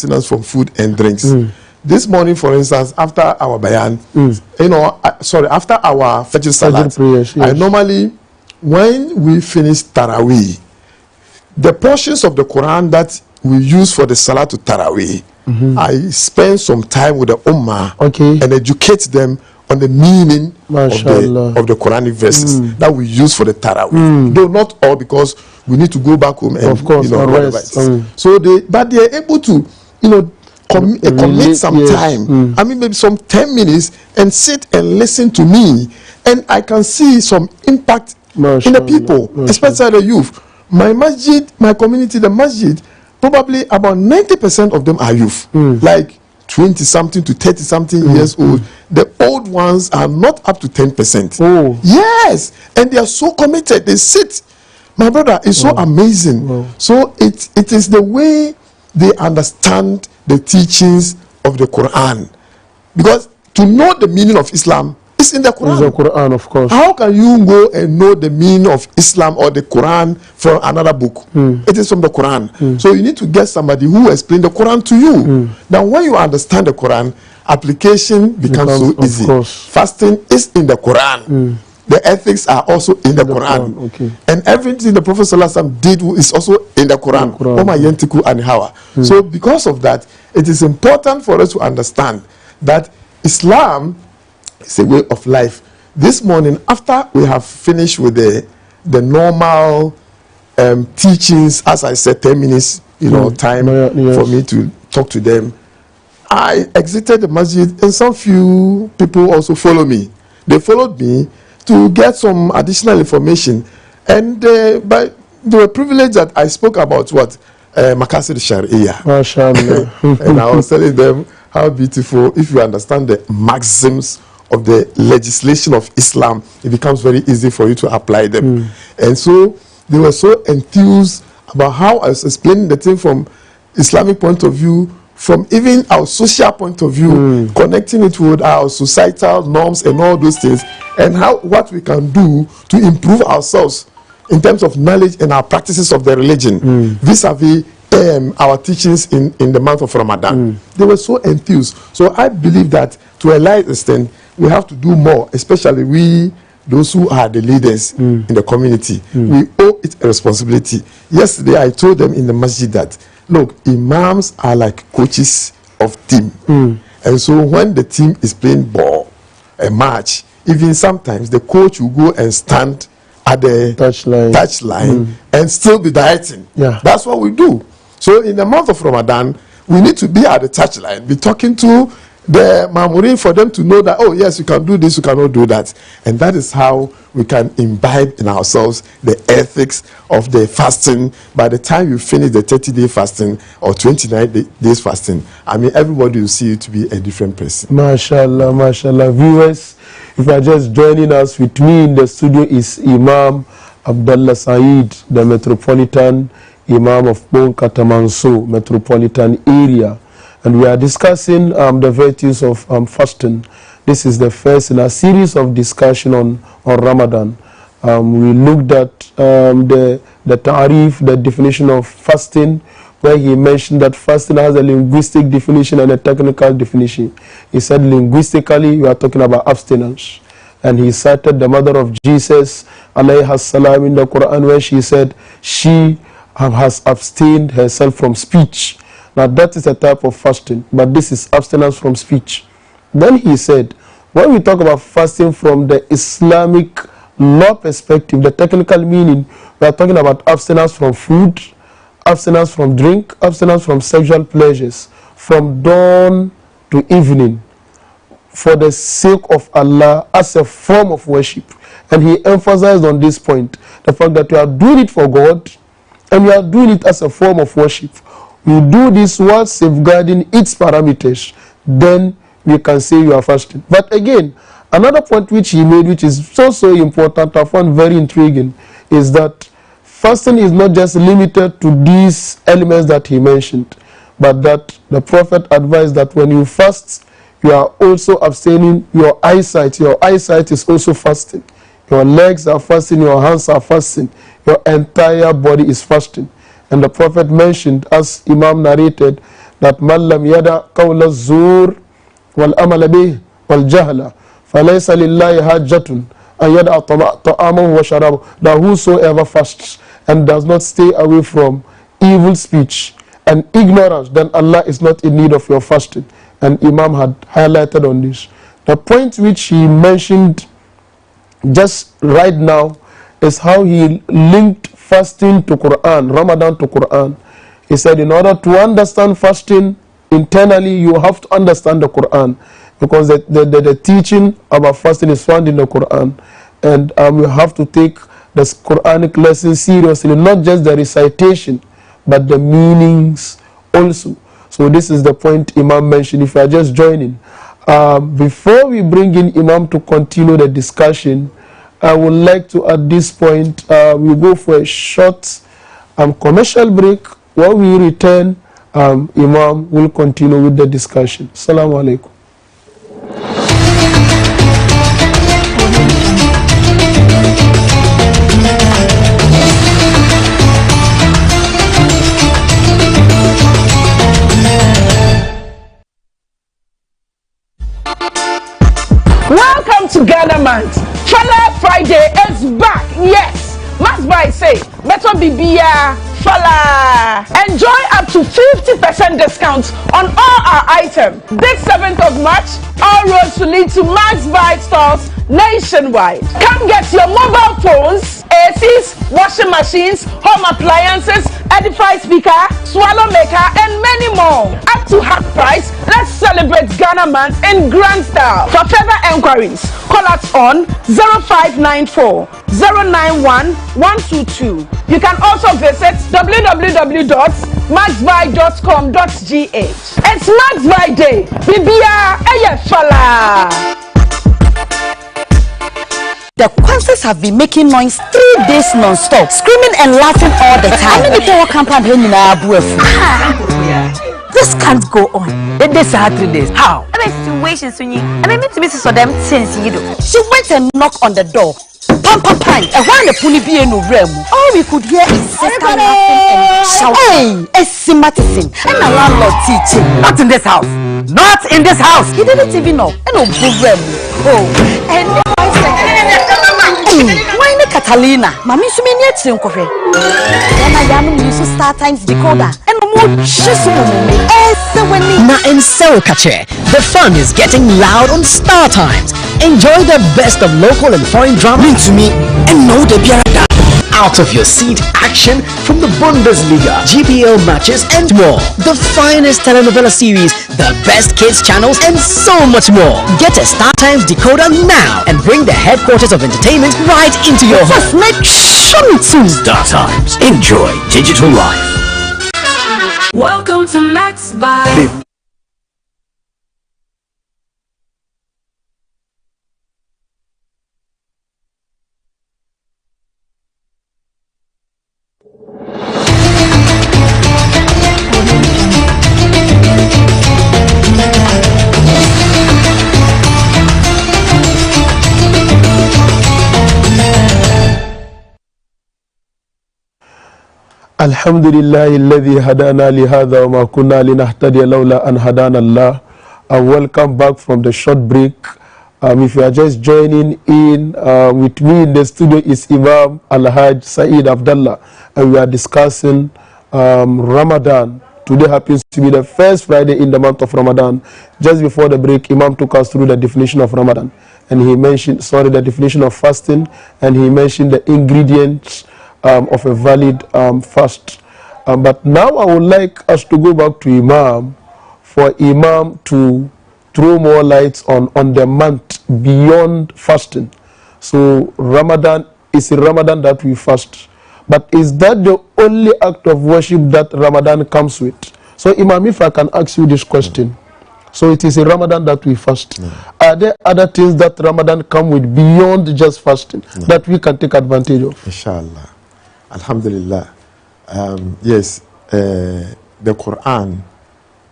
abstinence from food and drinks. This morning, for instance, after our bayan, after our Fajr Salat, prayers, yes. I normally, when we finish Taraweeh, the portions of the Quran that we use for the Salat to Taraweeh, I spend some time with the Ummah and educate them on the meaning of the Quranic verses that we use for the Taraweeh. Though not all, because we need to go back home and of course, so but they are able to commit some time. I mean, maybe some 10 minutes and sit and listen to me, and I can see some impact in the people, especially the youth. My masjid, my community, the masjid, probably about 90% of them are youth, like 20-something to 30-something years old. The old ones are not up to 10%. Yes, and they are so committed. They sit. My brother, it's so amazing. So it is the way they understand the teachings of the Quran. Because to know the meaning of Islam is in the Quran. It's the Quran, of course. How can you go and know the meaning of Islam or the Quran from another book? It is from the Quran. So you need to get somebody who explains the Quran to you. Now, when you understand the Quran, application becomes so easy. Fasting is in the Quran. The ethics are also in the Quran. And everything the Prophet ﷺ did is also in the Quran. So because of that, it is important for us to understand that Islam is a way of life. This morning, after we have finished with the normal teachings, as I said, 10 minutes time for me to talk to them, I exited the masjid, and some few people also follow me. They followed me to get some additional information, and they were privileged that I spoke about what Maqasid Sharia. And I was telling them how beautiful, if you understand the maxims of the legislation of Islam, it becomes very easy for you to apply them. And so they were so enthused about how I was explaining the thing from Islamic point of view, from even our social point of view, connecting it with our societal norms and all those things, and what we can do to improve ourselves in terms of knowledge and our practices of the religion vis-a-vis our teachings in the month of Ramadan. They were so enthused. So I believe that to a large extent, we have to do more, especially we, those who are the leaders in the community. We owe it a responsibility. Yesterday, I told them in the masjid that, look, imams are like coaches of team. And so when the team is playing ball, a match, even sometimes the coach will go and stand at the touchline and still be directing. That's what we do. So in the month of Ramadan, we need to be at the touchline, be talking to the Mamurin for them to know that, oh yes, you can do this, you cannot do that. And that is how we can imbibe in ourselves the ethics of the fasting. By the time you finish the 30-day fasting or 29 days fasting, I mean, everybody will see you to be a different person. MashaAllah, MashaAllah. Viewers, if you are just joining us, with me in the studio is Imam Abdullah Said, the Metropolitan Imam of Katamanso Metropolitan Area. And we are discussing the virtues of fasting. This is the first in a series of discussion on Ramadan. We looked at the ta'arif, the definition of fasting, where he mentioned that fasting has a linguistic definition and a technical definition. He said linguistically, we are talking about abstinence. And he cited the mother of Jesus, alayha salam, in the Quran, where she said she has abstained herself from speech. Now that is a type of fasting, but this is abstinence from speech. Then he said, when we talk about fasting from the Islamic law perspective, the technical meaning, we are talking about abstinence from food, abstinence from drink, abstinence from sexual pleasures, from dawn to evening, for the sake of Allah, as a form of worship. And he emphasized on this point, the fact that you are doing it for God, and you are doing it as a form of worship. We do this while safeguarding its parameters, then we can say you are fasting. But again, another point which he made, which is so important, I found very intriguing, is that fasting is not just limited to these elements that he mentioned, but that the Prophet advised that when you fast, you are also abstaining your eyesight. Your eyesight is also fasting. Your legs are fasting, your hands are fasting, your entire body is fasting. And the Prophet mentioned, as Imam narrated, that man lam yada qawla az-zur wal amal bih wal jahla falaysa lillahi hajjatun an yada ta'amahu wa sharabahu, that whosoever fasts and does not stay away from evil speech and ignorance, then Allah is not in need of your fasting. And Imam had highlighted on this. The point which he mentioned just right now is how he linked fasting to Quran, Ramadan to Quran. He said in order to understand fasting internally, you have to understand the Quran, because the teaching about fasting is found in the Quran. And we have to take the Quranic lesson seriously, not just the recitation, but the meanings also. So this is the point Imam mentioned, if you are just joining. Before we bring in Imam to continue the discussion, I would like to, at this point, we go for a short commercial break. When we return, Imam will continue with the discussion. Assalamu alaikum. Welcome to Ghana Month. Fala Friday is back. Yes, must buy say better Bibia Fala. Enjoy up to 50% discount on all our items. This 7th of March, all roads will lead to Max Buy stores nationwide. Come get your mobile phones, ACs, washing machines, home appliances, Edify speaker, Swallow maker, and many more. Up to half price. Let's celebrate Ghana Month in grand style. For further enquiries, call us on 0594 091 122. You can also visit www.maxbuy.com.gh. It's Max Buy Day. Bibia Eyefala. The Kwanzas have been making noise 3 days non-stop, screaming and laughing all the time. This can't go on. This are 3 days. How? I mean, situations when you. I mean, to Mrs. Odem since you do. She went and knocked on the door. Pam pam pam. And when the puni be in room, all we could hear is sister laughing and shouting. Hey, Esimatison. And the landlord teaching. Not in this house. Not in this house. He didn't even know. And no problem. Oh, and why not Catalina? Mami sumini etrin kofe. Na yamu use Star Times decoder. And mo chesumuni. Na in Kache, the fun is getting loud on Star Times. Enjoy the best of local and foreign drama. To me and know the Biarada. Out of your seat action from the Bundesliga, GPL matches and more. The finest telenovela series, the best kids channels and so much more. Get a Star Times decoder now and bring the headquarters of entertainment right into your home. Star Times. Enjoy digital life. Welcome to Max Buy. الحمد لله الذي هدانا لهذا وما كنا لنهتدي لولا أن هدانا الله. Welcome back from the short break. If you are just joining in, with me in the studio is Imam Al-Hajj Saeed Abdallah, and we are discussing Ramadan. Today happens to be the first Friday in the month of Ramadan. Just before the break, Imam took us through the definition of Ramadan, and he mentioned, the definition of fasting, and he mentioned the ingredients of a valid fast. But now I would like us to go back to Imam, for Imam to throw more lights on the month beyond fasting. So Ramadan is in Ramadan that we fast. But is that the only act of worship that Ramadan comes with? So Imam, if I can ask you this question. So it is in Ramadan that we fast. Are there other things that Ramadan come with beyond just fasting that we can take advantage of? Inshallah. Alhamdulillah. Yes, the Quran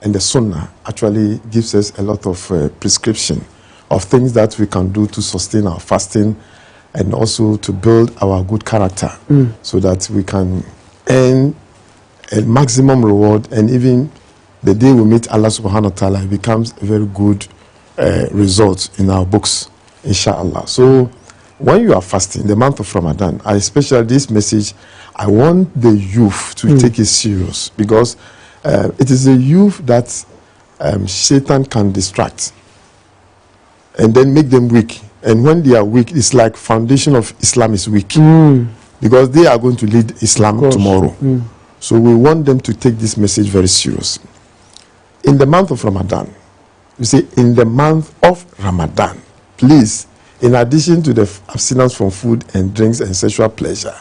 and the Sunnah actually gives us a lot of prescription of things that we can do to sustain our fasting and also to build our good character so that we can earn a maximum reward and even the day we meet Allah subhanahu wa ta'ala, it becomes a very good result in our books, inshallah. So when you are fasting, the month of Ramadan, especially this message, I want the youth to take it serious, because it is the youth that Satan can distract and then make them weak. And when they are weak, it's like foundation of Islam is weak, because they are going to lead Islam tomorrow. So we want them to take this message very serious. In the month of Ramadan, you say in the month of Ramadan, please, in addition to the abstinence from food and drinks and sexual pleasure,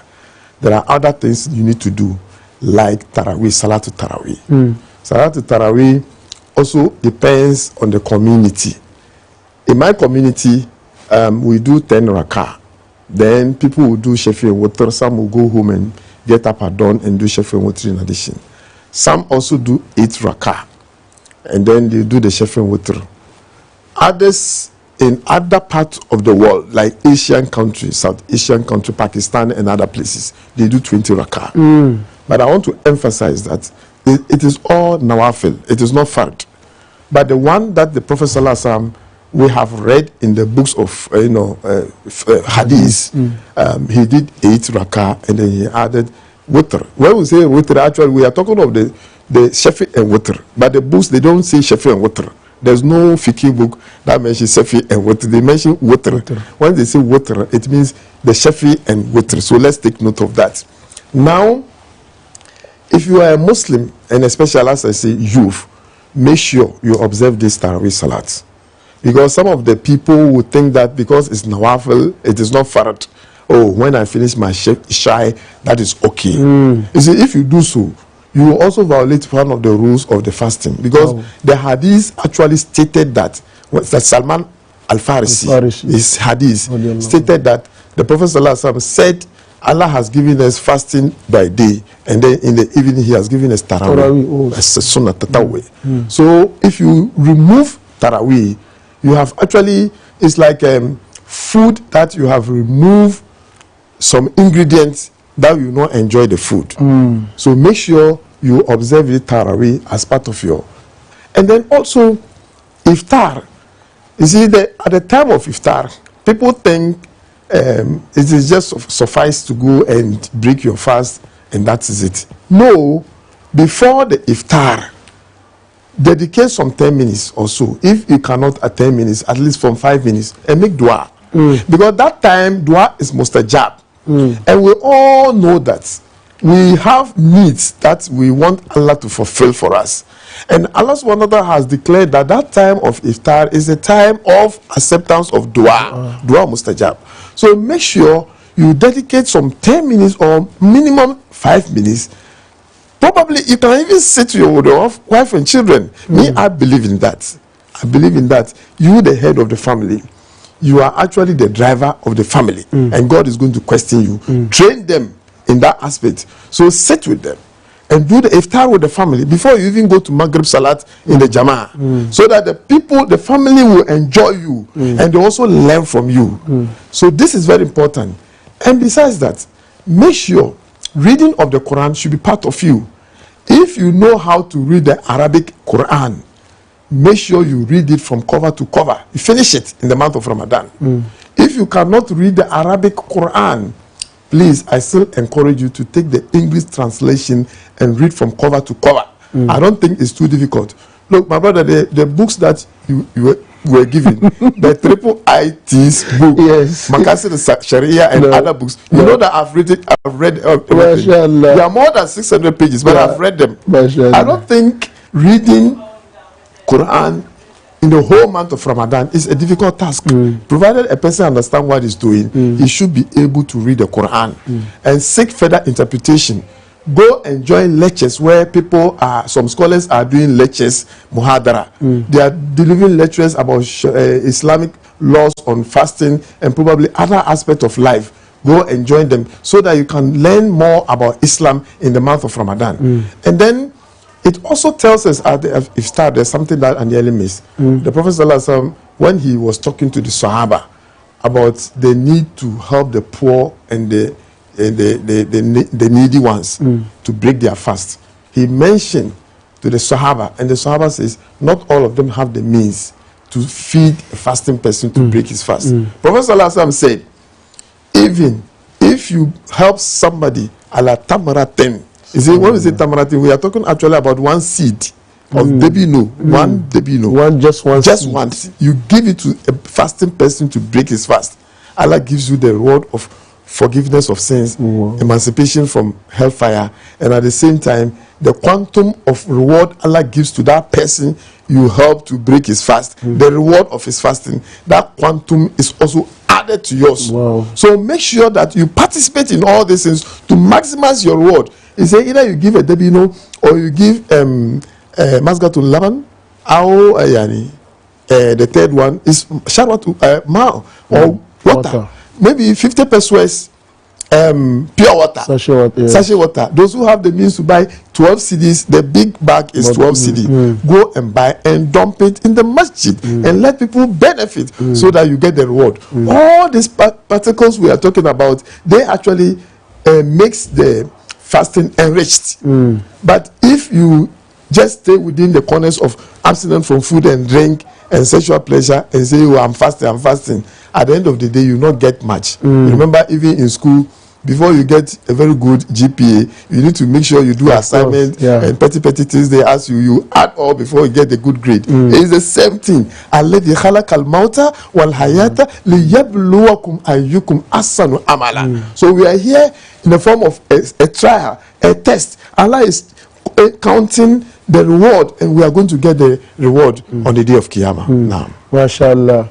there are other things you need to do, like Taraweeh, Salatul Taraweeh. Salatul Taraweeh also depends on the community. In my community, we do 10 rakah. Then people will do Shafi and Witr. Some will go home and get up at dawn and do Shafi and Witr in addition. Some also do 8 rakah, and then they do the Shafi and Witr. Others in other parts of the world, like Asian countries, South Asian country, Pakistan and other places, they do 20 rakah. But I want to emphasize that it is all nawafil. It is not fard. But the one that the Prophet Sallallahu Alaihi Wasallam we have read in the books of hadith, he did 8 rakah and then he added witr. When we say witr, actually we are talking of the Shafi and witr. But the books, they don't say Shafi and witr. There's no fiqh book that mentions Shafi and witr. They mention witr. When they say witr, it means the Shafi and witr. So let's take note of that. Now, if you are a Muslim, and especially as I say youth, make sure you observe this Taraweeh Salat. Because some of the people would think that because it's nawafil, it is not farad. Oh, when I finish my shy, that is okay. You see, if you do so, you will also violate one of the rules of the fasting. Because the hadith actually stated that Salman Al-Farisi, his hadith, stated that the Prophet ﷺ said, Allah has given us fasting by day, and then in the evening he has given us Taraweeh, as a sunnah Taraweeh. So if you remove Taraweeh, you have actually, it's like food that you have removed some ingredients that you not enjoy the food. So make sure you observe the Taraweeh as part of your. And then also, Iftar. You see, at the time of Iftar, people think it is just suffice to go and break your fast and that is it. No, before the Iftar, dedicate some 10 minutes or so. If you cannot at 10 minutes, at least from 5 minutes, and make dua. Because that time, dua is mustajab. And we all know that we have needs that we want Allah to fulfill for us. And Allah subhanahu wa ta'ala has declared that that time of iftar is a time of acceptance of dua. Dua mustajab. So make sure you dedicate some 10 minutes or minimum 5 minutes. Probably you can even sit to your wife and children. Me, I believe in that. I believe in that. You, the head of the family, you are actually the driver of the family. And God is going to question you. Train them in that aspect. So sit with them and do the iftar with the family before you even go to Maghrib Salat in the Jama'ah. So that the people, the family will enjoy you and they also learn from you. So this is very important. And besides that, make sure reading of the Quran should be part of you. If you know how to read the Arabic Quran, make sure you read it from cover to cover. You finish it in the month of Ramadan. If you cannot read the Arabic Quran, please, I still encourage you to take the English translation and read from cover to cover. I don't think it's too difficult. Look, my brother, the books that you were given, the Triple IT's book, Maqasid Sharia and other books, you know that I've read everything. There are more than 600 pages, but I've read them. I don't think reading Quran in the whole month of Ramadan is a difficult task. Provided a person understands what he's doing, he should be able to read the Quran and seek further interpretation. Go and join lectures where people are, some scholars are doing lectures, muhadara. They are delivering lectures about Islamic laws on fasting and probably other aspects of life. Go and join them so that you can learn more about Islam in the month of Ramadan. And then it also tells us at the iftar, there's something that I nearly missed. The Prophet ﷺ, when he was talking to the Sahaba about the need to help the poor and the needy ones to break their fast, he mentioned to the Sahaba, and the Sahaba says not all of them have the means to feed a fasting person to break his fast. Prophet Sallallahu Alaihi Wasallam said, even if you help somebody ala tamaratin, you see, when we say tamaratin, we are talking actually about one seed of debino, one debino, just one. You give it to a fasting person to break his fast. Allah gives you the reward of forgiveness of sins, emancipation from hellfire, and at the same time, the quantum of reward Allah gives to that person you help to break his fast, the reward of his fasting, that quantum is also added to yours. So make sure that you participate in all these things to maximize your reward. You say either you give a debino or you give masgatul laban, or the third one is sharwatu ma or water. Maybe 50 pesos pure water, sachet water. Those who have the means to buy 12 CDs, the big bag is 12 CD. Go and buy and dump it in the masjid and let people benefit so that you get the reward. All these particles we are talking about, they actually makes the fasting enriched. But if you just stay within the corners of abstinence from food and drink and sexual pleasure and say, oh, I'm fasting, at the end of the day, you not get much. Remember, even in school, before you get a very good GPA, you need to make sure you do assignment and petty things they ask you. You add all before you get a good grade. It's the same thing. الذي خلق الموت والحياة ليبلوكم أيكم أحسن عملا. So we are here in the form of a trial, a test. Allah is counting the reward, and we are going to get the reward on the day of Qiyamah. Now, MashaAllah.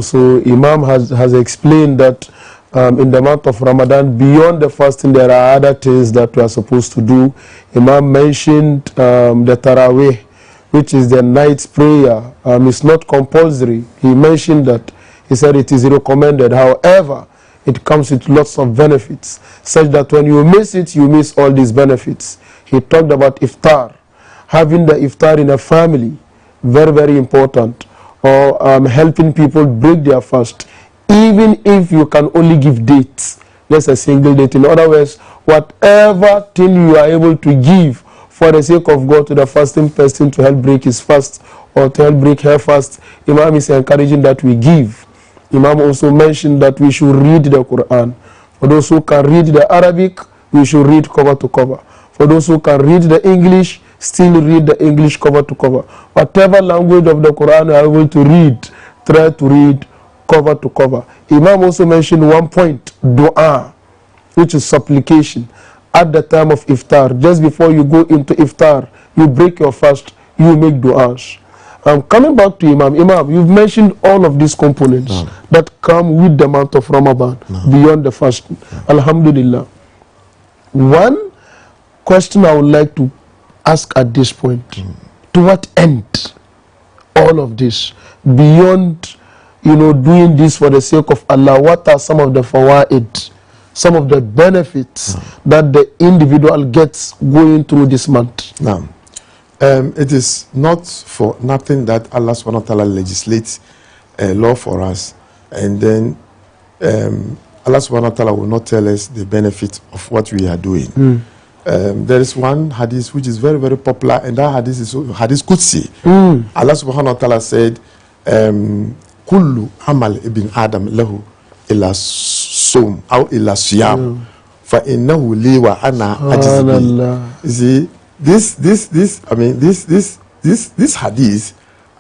So Imam has explained that in the month of Ramadan, beyond the fasting, there are other things that we are supposed to do. Imam mentioned the Taraweeh, which is the night's prayer. It's not compulsory. He mentioned that. He said it is recommended. However, it comes with lots of benefits, such that when you miss it, you miss all these benefits. He talked about iftar. Having the iftar in a family, very, very important. Or helping people break their fast. Even if you can only give dates, just a single date. In other words, whatever thing you are able to give for the sake of God to the fasting person to help break his fast or to help break her fast, Imam is encouraging that we give. Imam also mentioned that we should read the Quran. For those who can read the Arabic, we should read cover to cover. For those who can read the English, still read the English cover to cover. Whatever language of the Quran you are able to read, try to read cover to cover. Imam also mentioned one point, dua, which is supplication. At the time of iftar, just before you go into iftar, you break your fast, you make du'as. Coming back to Imam, you've mentioned all of these components that come with the month of Ramadan, beyond the fasting. Alhamdulillah. One question I would like to ask at this point, to what end all of this? Beyond, doing this for the sake of Allah, what are some of the fawaid, some of the benefits that the individual gets going through this month? Now, it is not for nothing that Allah subhanahu wa ta'ala legislates a law for us, and then Allah subhanahu wa ta'ala will not tell us the benefit of what we are doing. There is one hadith which is very, very popular, and that hadith is hadith Qudsi. Allah subhanahu wa ta'ala said, Kullu amal ibn Adam lahu ila sum or ila siyam fa innahu li wa ana ajzi. See, this hadith,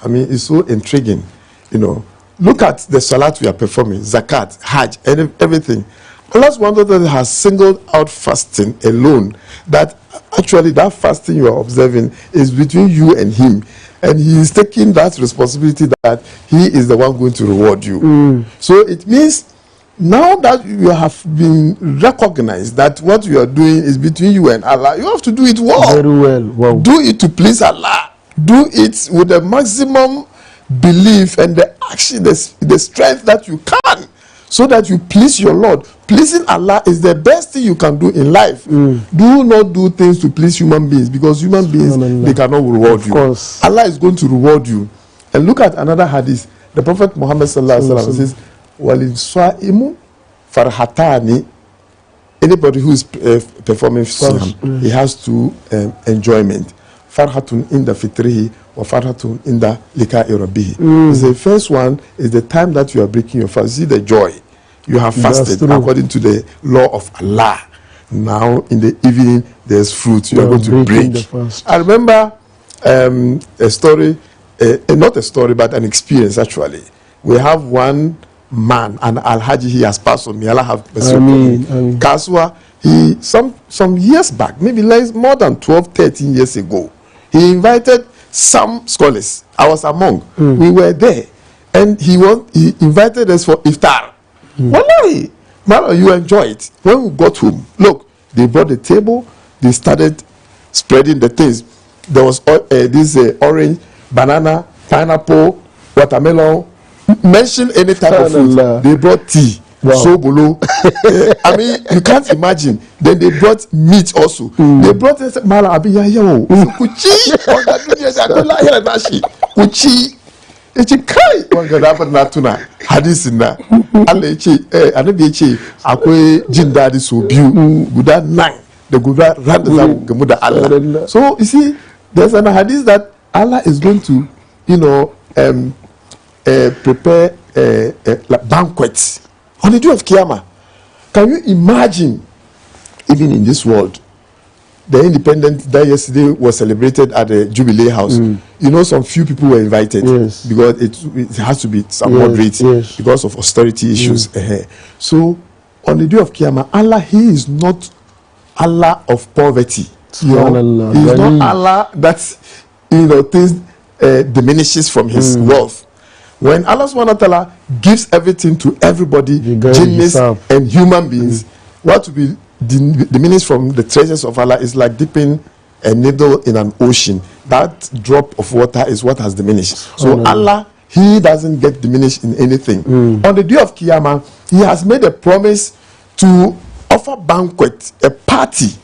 is so intriguing. Look at the salat we are performing, zakat, hajj, and everything. Allah subhanahu wa ta'ala has singled out fasting alone, that actually that fasting you are observing is between you and him, and he is taking that responsibility that he is the one going to reward you. So it means now that you have been recognized that what you are doing is between you and Allah, you have to do it well. Very well. Wow. Do it to please Allah. Do it with the maximum belief and the action, the strength that you can, so that you please your Lord. Pleasing Allah is the best thing you can do in life. Do not do things to please human beings, because human beings, they cannot reward you. Allah is going to reward you. And look at another hadith. The Prophet Muhammad sallallahu alaihi wasallam says, "Walil sa'imu farhatani." Anybody who is performing siyam, he has two enjoyment. farhatun inda fitrihi wa farhatun inda lika'i rabbihi. The first one is the time that you are breaking your fast. See the joy. You have fasted according to the law of Allah. Now in the evening there's fruit. You are going to break. I remember a story, not a story but an experience actually. We have one man, and Al-Haji, he has passed on. May Allah have mercy upon him. Kaswa, he some years back, maybe like more than 12, 13 years ago, he invited some scholars. I was among. We were there, and he invited us for iftar. Wallahi, man, you enjoy it. When we got home, look, they brought the table. They started spreading the things. There was this orange, banana, pineapple, watermelon. Mention any type of food. They brought tea. Sobolo. I mean, you can't imagine. Then they brought meat also. They brought mala abiyayo. Kuchi. Kuchi. Echi kai. Wangadafa natuna. Hadis na. Ale echi. Anabi echi. Akwe jindadi so biu. Guda nine. The Guda randaza gemuda Allah. So you see, there's an hadith that Allah is going to, prepare like banquets on the day of Qiyamah. Can you imagine, even in this world, the Independence Day yesterday was celebrated at the Jubilee House. Some few people were invited because it has to be somewhat moderate because of austerity issues. So on the day of Qiyamah, Allah, He is not Allah of poverty. He is not Allah that things diminishes from His wealth. When Allah subhanahu wa ta'ala gives everything to everybody, jinns and human beings, what will be diminished from the treasures of Allah is like dipping a needle in an ocean. That drop of water is what has diminished. So Allah, He doesn't get diminished in anything. On the day of Qiyamah, He has made a promise to offer banquet, a party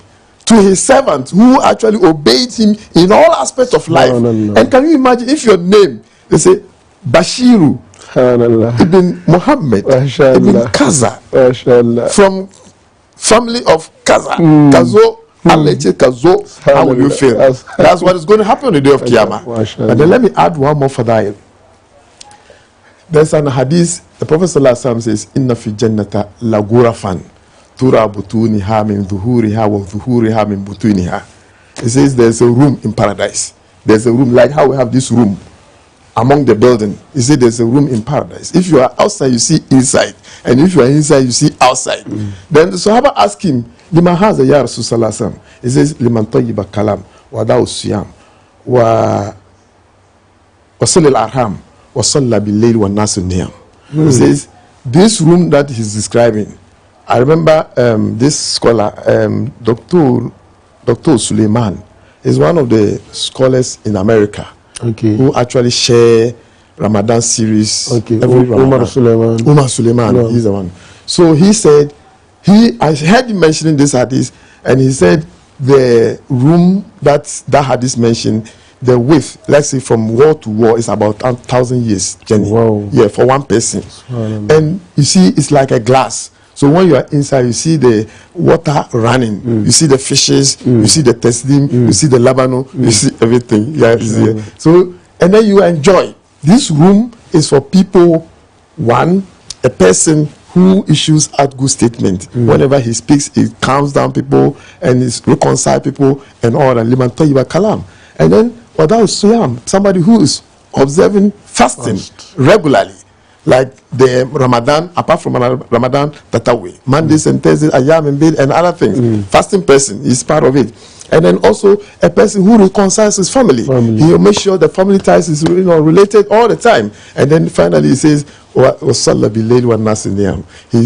to His servants who actually obeyed Him in all aspects of life. And can you imagine if your name, they say, Bashiru Ibn Muhammad Ibn Kaza from family of Kaza, Kazo, Aleche Kazo, how will you feel? That's what is going to happen on the day of Qiyamah. And then let me add one more fadail. There's an hadith, the Prophet ﷺ says, Inna fi jannata la ghurafan tura butuniha min dhuhuriha wa dhuhuriha min butuniha. It says there's a room in paradise. There's a room like how we have this room among the building. He said there's a room in paradise. If you are outside, you see inside. And if you are inside, you see outside. Then the Sahaba asked him, Liman haza ya Rasul. He says, Liman tayyiba kalam, wa da'u siyam, wa salil arham, wa salla bil-layl wa nasu niyam. He says, this room that he's describing, I remember this scholar, Dr. Suleiman, is one of the scholars in America. Who actually share Ramadan series every Ramadan. Umar Suleiman, he's the one. So he said, I heard him mentioning this hadith, and he said the room that hadith mentioned, the width, let's say from wall to wall, is about 1,000 years journey. Yeah, for one person. And you see, it's like a glass. So when you are inside, you see the water running, you see the fishes, you see the teslim, you see the Lebanon, you see everything. So, and then you enjoy. This room is for people, one, a person who issues out good statement. Whenever he speaks, he calms down people and he reconciles people and all that. Liman tayyiba kalam. And then, without siyam, somebody who is observing fasting regularly. Like the Ramadan, apart from Ramadan, Tatawi, Mondays and Thursdays, Ayam and Bid, and other things. Fasting person is part of it. And then also a person who reconciles his family. He will make sure the family ties is related all the time. And then finally he says, he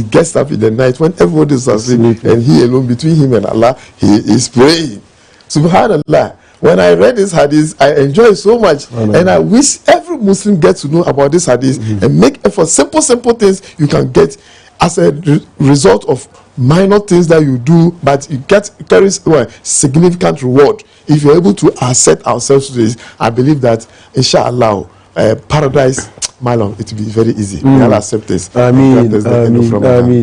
gets up in the night when everybody is asleep and he alone, between him and Allah, he is praying. Subhanallah. When I read this hadith, I enjoy it so much. And I wish every Muslim gets to know about this hadith and make effort. Simple things you can get as a result of minor things that you do, but it carries significant reward. If you're able to accept ourselves to this, I believe that, inshallah, paradise Malon, it will be very easy. May Allah accept this. Ameen.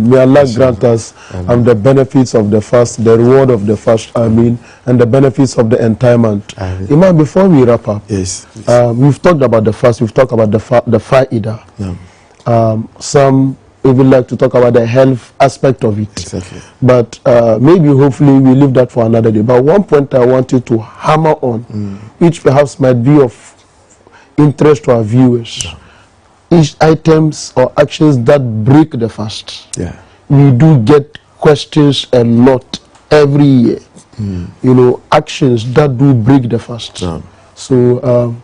May Allah grant us the benefits of the fast, the reward of the fast. Ameen. And the benefits of the entire month. Imam, before we wrap up, yes. We've talked about the fast. We've talked about the fa'idah. Yeah. Some even like to talk about the health aspect of it. Exactly. But maybe, hopefully, we leave that for another day. But one point I wanted to hammer on, which perhaps might be of interest to our viewers. Each items or actions that break the fast. Yeah. We do get questions a lot every year. You know, actions that do break the fast. Yeah. So,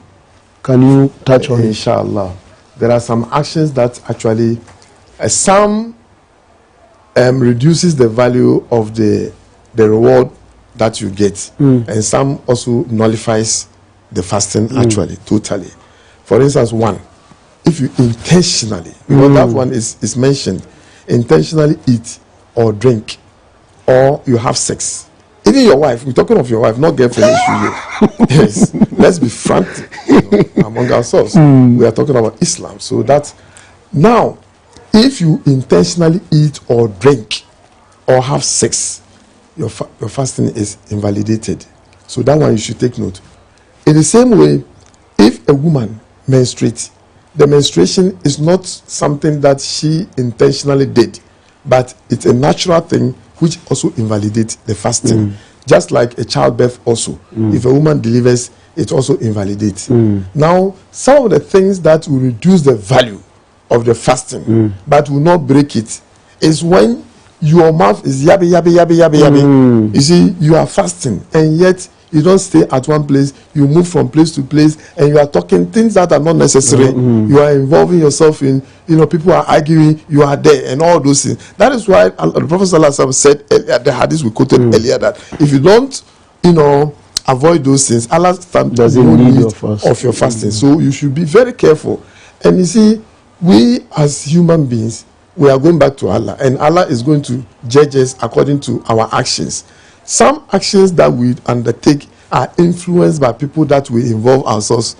can you touch on it? Inshallah. There are some actions that actually, some reduces the value of the reward that you get, and some also nullifies the fasting actually, totally. For instance, one, if you intentionally, because that one is mentioned, intentionally eat or drink, or you have sex. Even your wife, we're talking of your wife, not girlfriend issue. Yes, let's be frank among ourselves. We are talking about Islam. So that now, if you intentionally eat or drink or have sex, your fasting is invalidated. So that one you should take note. In the same way, if a woman menstruates, the menstruation is not something that she intentionally did, but it's a natural thing which also invalidates the fasting. Just like a childbirth also. If a woman delivers, it also invalidates. Now, some of the things that will reduce the value of the fasting, but will not break it, is when your mouth is yabby, yabby, yabby, yabby, yabby. You see, you are fasting, and yet you don't stay at one place, you move from place to place, and you are talking things that are not necessary. You are involving yourself in, people are arguing, you are there, and all those things. That is why the Prophet ﷺ said earlier, the hadith we quoted earlier, that if you don't, avoid those things, Allah doesn't need of your fasting. So you should be very careful. And you see, we as human beings, we are going back to Allah, and Allah is going to judge us according to our actions. Some actions that we undertake are influenced by people that we involve ourselves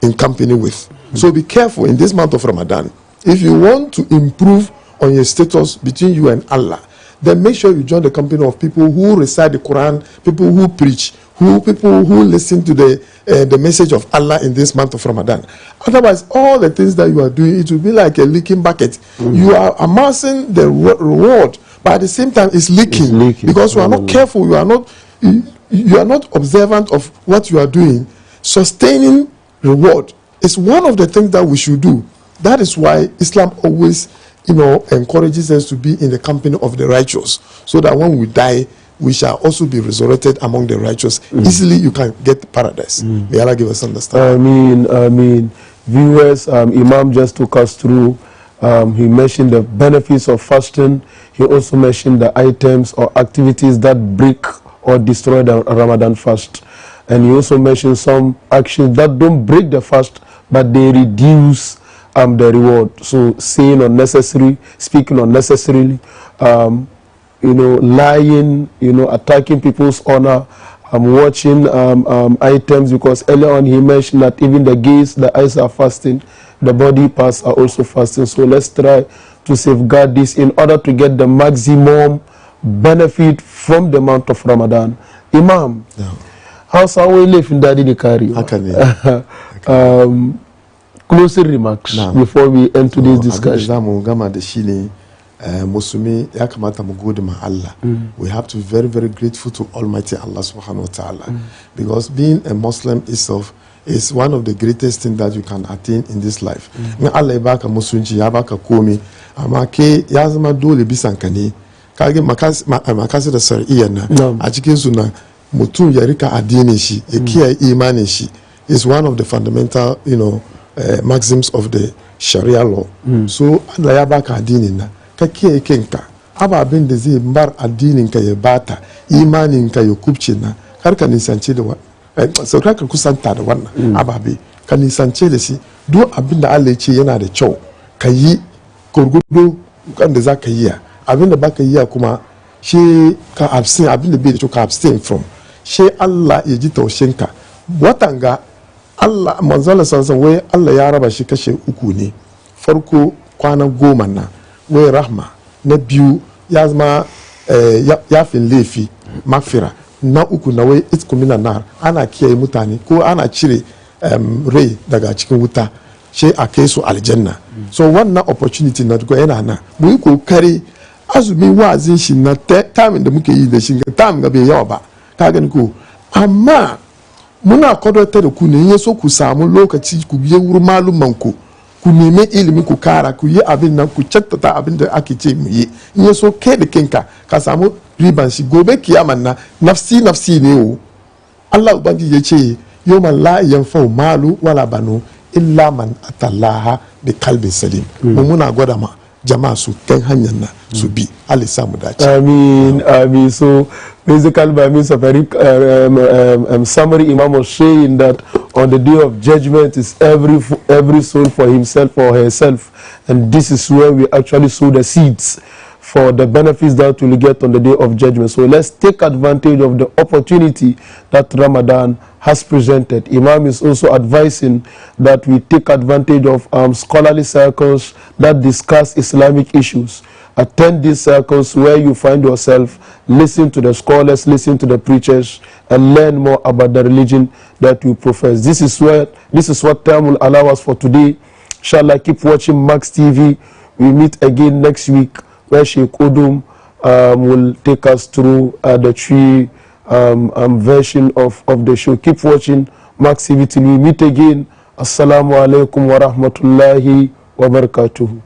in company with. So be careful in this month of Ramadan. If you want to improve on your status between you and Allah, then make sure you join the company of people who recite the Quran, people who preach, people who listen to the message of Allah in this month of Ramadan. Otherwise, all the things that you are doing, it will be like a leaking bucket. You are amassing the reward, but at the same time it's leaking, because you are not careful, you are not observant of what you are doing. Sustaining reward is one of the things that we should do. That is why Islam always encourages us to be in the company of the righteous, so that when we die, we shall also be resurrected among the righteous. Easily you can get paradise. May Allah give us understanding. Ameen. Viewers, Imam just took us through. He mentioned the benefits of fasting. He also mentioned the items or activities that break or destroy the Ramadan fast. And he also mentioned some actions that don't break the fast, but they reduce the reward. So saying unnecessary, speaking unnecessarily, lying, attacking people's honor, watching items, because earlier on he mentioned that even the gaze, the eyes are fasting, the body parts are also fasting. So let's try to safeguard this in order to get the maximum benefit from the month of Ramadan. Imam, how's our way live in Daddy Nikari? Closing remarks before we end today's discussion. We have to be very, very grateful to Almighty Allah subhanahu wa ta'ala, because being a Muslim itself is one of the greatest things that you can attain in this life. Allah baka musunci ya baka komi, amma ke ya zama dole bisan ka ne kage makasi da shar'iyya na a cikin su na mutum ya rika addinin shi ya kiyaye imanin shi is one of the fundamental maxims of the Sharia law. So Allah ya baka addinin na ka kiyaye kanka, ababin da zai bar addinin ka ya bata, imanin ka ya kubce na, kar ka nisance da sau ka kusanta da wannan ababe, ka nisance da shi. Duk abin da Allah ya ce yana da kyau ka yi gurgudu kan da za ka yi, abin da baka yi kuma shi ka abstain, abin da bai da kyau ka abstain from, shi Allah ya ji taushin ka. Watanga Allah manzala sansan wai Allah ya raba shi kashe uku ne. Farko kwana 10 na wai rahma, na biyu ya zama yafin laifi mafira, na uku na wai itkumina nar, ana kiyaye mutane ko ana cire rai daga cikin wuta sai a kai su aljanna. So wannan opportunity na duka yana nan, mu yi kokari azumi wazin shi na tamin da muke yi da shi tamin ga bai yawa ba, ka gani ko, amma muna kwadatar da ku ne ya so ku samu lokaci ku yi wurin malumman ku nemi ilimi ku kara ku yi abin nan ku cattata abin da ake ce mu yi, in ya so kai da kinka ka samu riban shi gobe kiyaman na nafsi ne o. Allah ubangiji ya ce yawman la yanfa'u malu wala banu illa man atallaha bi kalbin salim. Mu muna gwada ma jama'a su kan hanyar nan su bi. Allah ya samu dace. Amin. So basically by means of a summary, Imam was saying that on the day of judgment is every soul for himself or herself, and this is where we actually sow the seeds for the benefits that we'll get on the day of judgment. So let's take advantage of the opportunity that Ramadan has presented. Imam is also advising that we take advantage of scholarly circles that discuss Islamic issues. Attend these circles where you find yourself, listen to the scholars, listen to the preachers, and learn more about the religion that you profess. This is what time will allow us for today. Inshallah, keep watching Max TV. We meet again next week, where Sheikh Udum will take us through the three version of the show. Keep watching Max TV till we meet again. Assalamu alaikum wa rahmatullahi wa barakatuhu.